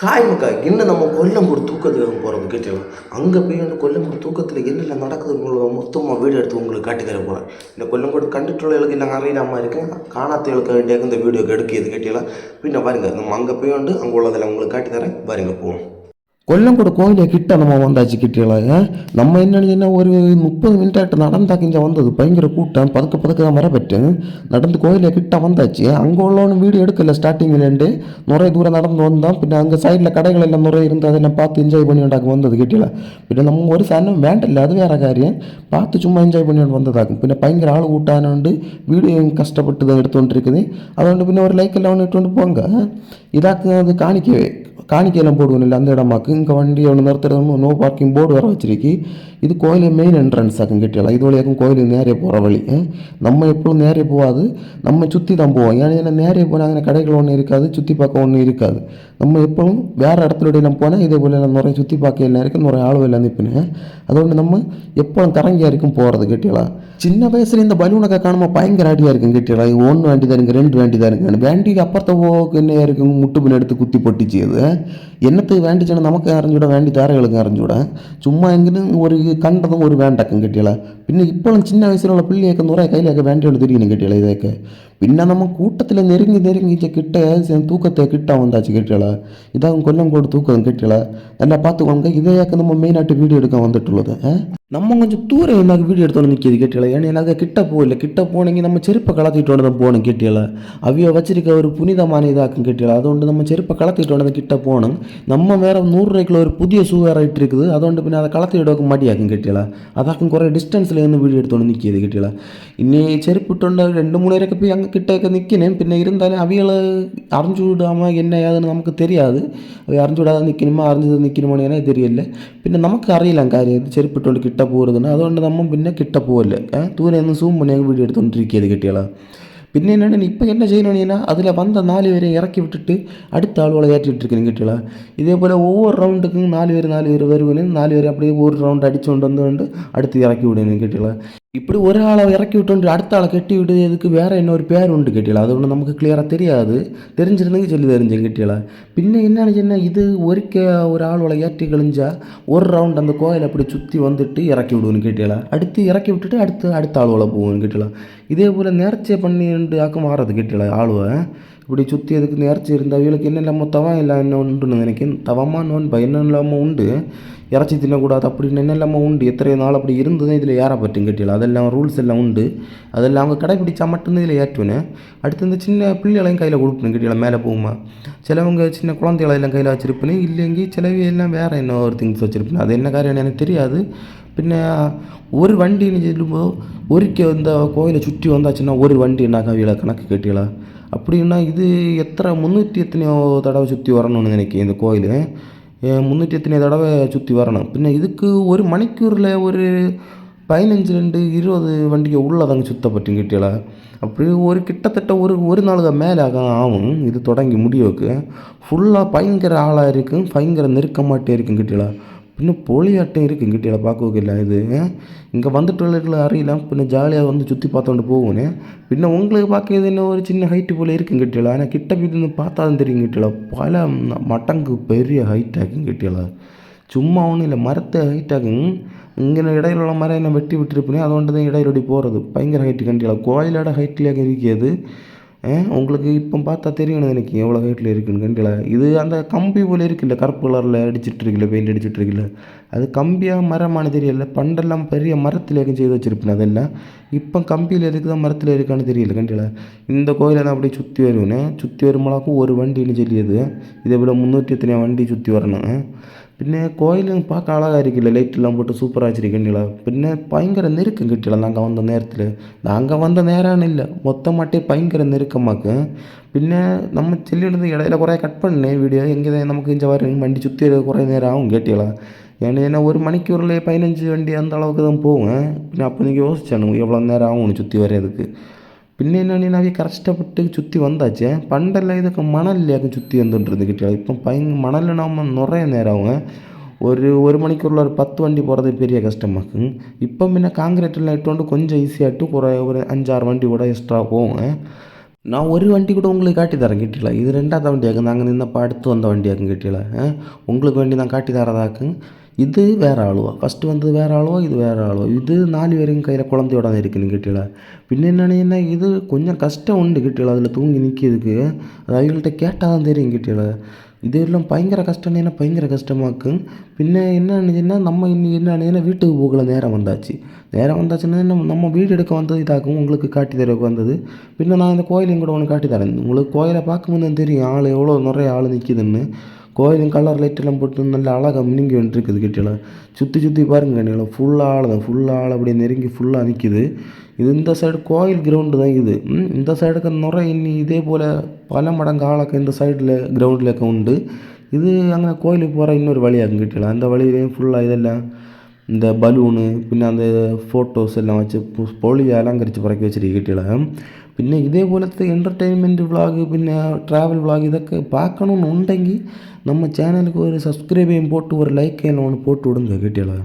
Hi மக்கா, என்ன நம்ம கொல்லங்கூடு தூக்கத்துக்கு போகிறது கேட்டலாம். அங்கே போய் வந்து கொல்லங்கூடு தூக்கத்தில் என்னெல்லாம் நடக்குதுங்களோ மொத்தமாக வீடியோ எடுத்து உங்களுக்கு காட்டி தர போகிறேன். இந்த கொல்லங்கூடு கண்டுட்டுள்ளவர்களுக்கு இல்லை அறியாமல் இருக்கேன், காணாதவர்களுக்கு வேண்டிய இந்த வீடியோக்கு எடுக்கியது கேட்டலாம். பின்ன பாருங்கள், நம்ம அங்கே போய் வந்து அங்கே உள்ளதில் உங்களுக்கு காட்டி தரேன் பாருங்க. போவோம். கொல்லங்கூட கோயிலை கிட்ட நம்ம வந்தாச்சு கிட்டலாங்க. நம்ம என்னன்னு ஒரு 30 மினிட் நடந்தாக்க இங்கே வந்தது பயங்கர கூட்டம், பதுக்க தான் வரப்பட்டு நடந்து கோயிலை கிட்ட வந்தாச்சு. அங்கே உள்ளவனு வீடியோ எடுக்கல ஸ்டார்டிங்லேருந்து நிறைய தூரம் நடந்து வந்தோம். பின்ன அங்கே சைடில் கடைகள் எல்லாம் நிறைய இருந்து அதெல்லாம் பார்த்து என்ஜாய் பண்ணி வேண்டாக்கு வந்தது கிட்டல. பின்ன நம்ம ஒரு சனம் வேண்டில்ல, அது வேற காரியம். பார்த்து சும்மா என்ஜாய் பண்ணி வந்ததாக்கும். பின்ன பயங்கர ஆள் கூட்டானு வீடியோ கஷ்டப்பட்டு தான் எடுத்து இருக்குது. அதை வந்து பின்ன ஒரு லைக் எல்லாம் இட்டு வந்து போங்க. இதாக்கு அது காணிக்கையெல்லாம் போடுவோம் இல்லை அந்த இடமாக்கு. இங்கே வண்டி ஒன்று நிறுத்துறது நோ பார்க்கிங் போர்டு வர வச்சிருக்கு. இது கோயிலே மெயின் என்ட்ரன்ஸ் ஆக்கும் கேட்டியலாம். இது வழியாக்கும் கோயிலுக்கு நேரே போகிற வழி. நம்ம எப்பவும் நேரே போகாது, நம்ம சுற்றி தான் போவோம். ஏன்னா நேரே போனாங்கன்னா கடைகள் ஒன்றும் இருக்காது, சுற்றி பார்க்க ஒன்றும் இருக்காது. நம்ம எப்பவும் வேறு இடத்துல நம்ம போனால் இதே போல் எல்லாம் நிறைய சுற்றி பார்க்க எல்லாம் இருக்குது, நிறைய ஆளுவை எல்லாம் நிற்பினேன். அதோடு நம்ம எப்போவும் கரங்கியாக இருக்கும் போகிறது கேட்டியலாம். சின்ன வயசுல இந்த பலூனக்கா காணுமா பயங்கர அடியாக இருக்கும் கேட்டியலாம். இது 1 வேண்டி தான் இருக்குது, 2 வேண்டி தான் இருக்குது. வேண்டிக்கு அப்புறத்த போக்கு என்ன இருக்கும், முட்டு பின் எடுத்து குத்தி பொட்டிச்சு. அது என்னத்துக்கு வேண்டிச்சுன்னா நமக்கு அறிஞ்சுவிட, வேண்டி தாரைகளுக்கு அறிஞ்சுவிட. சும்மா எங்கன்னு ஒரு கண்டதும் ஒரு வேண்டாக்கம் கட்டியல. பின்ன இப்போலாம் சின்ன வயசுல உள்ள பிள்ளையக்க நுறைய கையில வேண்டியோடு தெரியணும் கட்டியல. இதேக்க பின்ன நம்ம கூட்டத்தில் நெருங்கி கிட்ட தூக்கத்தை கிட்ட வந்தாச்சு கட்டியல. இதான் கொல்லங்கோடு தூக்கம் கட்டியல. நல்லா பார்த்துக்கோங்க. இதையாக்க நம்ம மெயினாட்டு வீடியோ எடுக்க வந்துட்டுள்ளது. நம்ம கொஞ்சம் தூரம் என்ன வீடியோ எடுத்தோன்னு நிற்கிது கேட்டியல. ஏன்னா எனக்கு கிட்ட போகல, கிட்ட போனீங்க நம்ம செருப்பை கலத்திட்டு தான் போகணும் கேட்டியல. அவைய வச்சிருக்க ஒரு புனிதமான இதாக்கும் கேட்டியல. அதுകൊണ്ട് நம்ம செருப்பை கலத்திட்டு கிட்ட போகணும். நம்ம வேற 100 ரூபாய்க்குள்ள ஒரு புதிய ஷூ வேற இட்டு இருக்குது. அதுകൊണ്ട് பின்ன அதை கலத்தி விடக்க மாட்டியாக்கும் கேட்டியல. அதாக்கும் குறை டிஸ்டன்ஸில் இருந்து வீடியோ எடுத்தோன்னு நிற்கிது கேட்டியல. இன்னி செருப்பு விட்டோண்ட 2-3 வரைக்கும் போய் அங்கே கிட்ட நிற்கணும். பின்ன இருந்தாலும் அவைகளை அறிஞ்சு விடாமல் என்ன ஏதுன்னு நமக்கு தெரியாது. அவை அறிஞ்சு விடாத நிற்கணுமா அறிஞ்சது நிற்கணுமானே தெரியல. பின்ன நமக்கு அறியலாம் காரியம் செருப்பு விட்டோண்டு கிட்ட போகிறதுன்னு. அதுകൊണ്ട് நம்ம பின்ன கிட்ட போகல, தூரம் இருந்து ஜூம் பண்ணி வீடியோ எடுத்துகிட்டு இருக்கிறது கேட்டியலாம். பின்ன என்னென்னு இப்போ என்ன செய்யணும்னா அதில் வந்த 4 பேரை இறக்கி விட்டுட்டு அடுத்த ஆளுகளை ஏற்றிட்டு இருக்கேன்னு கேட்டீங்களா. இதே போல் ஒவ்வொரு ரவுண்டுக்கும் 4 பேர் வருவேன்னு 4 பேர் அப்படியே ஒரு ரவுண்டு அடித்து கொண்டு அடுத்து இறக்கி விடுன்னு கேட்டீங்களா. இப்படி ஒரு ஆளை இறக்கி விட்டு அடுத்த ஆளை கட்டி விட்டு இதுக்கு வேறு இன்னொரு பேர் உண்டு கேட்டியலாம். அது ஒன்று நமக்கு கிளியராக தெரியாது, தெரிஞ்சிருந்தேங்க சொல்லி தெரிஞ்சேன் கேட்டியலா. பின்ன என்னன்னு இது ஒரு ஆளோட ஏற்றி கழிஞ்சா ஒரு ரவுண்ட் அந்த கோயிலை அப்படி சுற்றி வந்துட்டு இறக்கி விடுவோன்னு கேட்டியலா. அடுத்து இறக்கி விட்டுட்டு அடுத்த ஆளுவலை போவோன்னு கேட்டியலாம். இதே போல் நேர்ச்சியை பண்ணிட்டு ஆக்கம் மாறது கேட்டியலா. ஆளுவை இப்படி சுற்றி அதுக்கு நேர்ச்சி இருந்தால் அவங்களுக்கு என்ன இல்லாமல் தவம் இல்லை என்ன உண்டுன்னு நினைக்கிறேன். தவமாக நோன்பா என்ன இல்லாமல் உண்டு, இறச்சி தின்னக்கூடாது அப்படின்னு என்ன இல்லாமல் உண்டு. எத்தனை நாள் அப்படி இருந்ததும் இதில் ஏற பற்றும் கேட்டியலாம். அதெல்லாம் ரூல்ஸ் எல்லாம் உண்டு. அதெல்லாம் அவங்க கடைப்பிடிச்சா மட்டும்தான் இதில் ஏற்றுவேன். அடுத்து இந்த சின்ன பிள்ளைகளையும் கையில் கொடுப்பேன் கேட்டியலாம். மேலே போகுமா சிலவங்க சின்ன குழந்தைகளை எல்லாம் கையில் வச்சுருப்பேன், இல்லைங்கி சிலவி எல்லாம் வேறு என்ன ஒரு திங்ஸ் வச்சுருப்பேன். அது என்ன காரியம் எனக்கு தெரியாது. பின்ன ஒரு வண்டின்னு சொல்லும்போது இந்த கோயிலை சுற்றி வந்தாச்சுன்னா ஒரு வண்டி என்ன கவியில் கணக்கு கேட்டியலாம். அப்படின்னா இது 300 எத்தனையோ தடவை சுற்றி வரணும்னு நினைக்கிறேன். இந்த கோயில் 300 எத்தனையோ தடவை சுற்றி வரணும். பின்ன இதுக்கு ஒரு மணிக்கூரில் ஒரு 15-20 வண்டிக்கு உள்ளதாங்க சுத்தப்பட்டு கிட்டியல. அப்படி கிட்டத்தட்ட ஒரு நாளுக்கு மேலே ஆகும் இது தொடங்கி முடிவுக்கு. ஃபுல்லாக பயங்கர ஆளாக இருக்கும், பயங்கர நெருக்கமாட்டே இருக்கும் கிட்டியல. இன்னும் போலியாட்டம் இருக்குது கிட்டியல பார்க்க இல்லை. இது இங்கே வந்துட்டு அறியலாம். பின்ன ஜாலியாக வந்து சுற்றி பார்த்தோண்டு போகணும். பின்ன உங்களுக்கு பார்க்க என்ன ஒரு சின்ன ஹைட்டு போல் இருக்கும் கிட்டியல. ஆனால் கிட்ட போய் பார்த்தா தான் தெரியும் கிட்டியல. பல மடங்கு பெரிய ஹைட்டாகும் கிட்டியல. சும்மா ஒன்றும் இல்லை, மரத்தை ஹைட்டாகும். இங்கே இடையில உள்ள மரம் என்ன வெட்டி விட்டுருப்பேன், அதோண்டு தான் இடையிலோடி போகிறது. பயங்கர ஹைட்டு கண்டியல. கோயிலோட ஹைட்லேயே இருக்கிறது. உங்களுக்கு இப்போ பார்த்தா தெரியணும் எனக்கு எவ்வளோ ஹைட்டில் இருக்குன்னு கண்டியில். இது அந்த கம்பி போல் இருக்குல்ல, கருப்பு கலரில் அடிச்சுட்டு இருக்குல்ல, பெயிண்ட் அடிச்சுட்டு இருக்குல்ல, அது கம்பியாக மரமான தெரியல. பண்டெல்லாம் பெரிய மரத்தில் செய்து வச்சுருப்பேன். அதெல்லாம் இப்போ கம்பியில் இருக்குதா மரத்தில் இருக்கான்னு தெரியல கண்டியில். இந்த கோயிலை நான் அப்படியே சுற்றி வருவேன். சுற்றி வரும்போலாக்கும் ஒரு வண்டின்னு சொல்லியது. இதே போல் 300 எத்தனையோ வண்டி சுற்றி வரணும். பின்ன கோயிலும் பார்க்க அழகாக இருக்குல்ல, லைட்டெல்லாம் போட்டு சூப்பராக வச்சுருக்கேன்ல. பின்ன பயங்கர நெருக்கம் கிட்டல. நாங்கள் வந்த நேரத்தில் நாங்கள் வந்த நேரம்னு இல்லை, மொத்தமாட்டே பயங்கர நெருக்கமாக்கும். பின்ன நம்ம செல்லிருந்து இடையில குறைய கட் பண்ணேன் வீடியோ. எங்கே தான் நமக்கு இங்கே வரும் வண்டி சுற்றி குறைய நேரம் ஆகும் கேட்டியலாம். ஏன்னா ஒரு மணிக்கூரில் 15 வண்டி அந்த அளவுக்கு தான் போவேன். பின்ன அப்போ நீங்கள் யோசிச்சானு எவ்வளோ நேரம் ஆகும் சுற்றி வர்றதுக்கு. பின்ன என்னன்னாவே கஷ்டப்பட்டு சுற்றி வந்தாச்சு. பண்டெல்லாம் இதுக்கு மணல்லையாக்க சுற்றி வந்துட்டு கிட்டியா. இப்போ மணலில் நாம் நிறைய நேரம் ஆகும். ஒரு மணிக்கூரில் ஒரு 10 வண்டி போகிறது பெரிய கஷ்டமாக்கும். இப்போ முன்ன காங்கிரீட்டெல்லாம் இட்டு கொஞ்சம் ஈஸியாகிட்டு ஒரு 5-6 வண்டி கூட எக்ஸ்ட்ரா போகும். நான் ஒரு வண்டி கூட உங்களுக்கு காட்டி தரேன் கேட்டீங்களா? இது 2வது வண்டியாக்கும். நாங்கள் நின்னப்போ அடுத்து வந்த வண்டியாக்கும் கேட்டீங்களா? உங்களுக்கு வண்டி நான் காட்டி தரதாக்கும். இது வேறு ஆளுவா, ஃபஸ்ட்டு வந்தது வேறு ஆளுவா, இது வேறு ஆளுவா. இது 4 பேரும் கையில் குழந்தையோட தான் இருக்குன்னு கேட்டீங்களா? பின்ன என்னன்னா இது கொஞ்சம் கஷ்டம் உண்டு கேட்டீங்களா? அதில் தூங்கி நிற்கிறதுக்கு. அது அவங்கள்ட்ட கேட்டால் தான் தெரியும் கேட்டீங்களா? இது எல்லாம் பயங்கர கஷ்டம்னா பயங்கர கஷ்டமாக்கும். பின்ன என்ன நினைச்சுன்னா நம்ம இன்னி என்ன நினைச்சுன்னா வீட்டுக்கு போகல நேரம் வந்தாச்சு. நேரம் வந்தாச்சுன்னா நம்ம வீடு எடுக்க வந்தது இதாக்கும், உங்களுக்கு காட்டி தரக்கு வந்தது. பின்ன நான் இந்த கோயிலையும் கூட ஒன்று காட்டி தரேன். உங்களுக்கு கோயிலை பார்க்கும்போது தான் தெரியும் ஆள் எவ்வளோ நிறைய ஆள் நிற்கிதுன்னு. கோயிலும் கலர் லைட்டெல்லாம் போட்டு நல்லா அழகாக மினுங்கி வந்துருக்குது கேட்டீங்களா? சுற்றி சுற்றி பாருங்க கேட்டீங்களா? ஃபுல்லாக ஆள் தான், ஃபுல்லாக ஆள் அப்படியே நெருங்கி ஃபுல்லாக நிற்கிது. இது இந்த சைடு கோயில் கிரவுண்டு தான் இது. இந்த சைடுக்கு இன்னி இதே போல் பல மடங்கு ஆளக்க இந்த சைடில் கிரவுண்டில் உண்டு. இது அங்கே கோயிலுக்கு போகிற இன்னொரு வழியாகும் கேட்டீங்களா? அந்த வழியிலையும் ஃபுல்லாக இதெல்லாம் இந்த பலூனு பின்ன அந்த ஃபோட்டோஸ் எல்லாம் வச்சு பொலியை அலங்கரித்து பறக்க வச்சுருக்கு கேட்டீங்களா? പിന്നെ ഇതേപോലത്തെ എൻ്റർടൈൻമെൻറ്റ് വ്ളോഗ് പിന്നെ ട്രാവൽ വ്ളോഗ് ഇതൊക്കെ பார்க்கணுன்னு உണ്ടെങ്കിൽ நம்ம சேனலுக்கு ஒரு சப்ஸ்கிரைபையும் போட்டு ஒரு லைக் எல்லாம் ஒன்று போட்டு விடுங்க கேட்டீங்களா?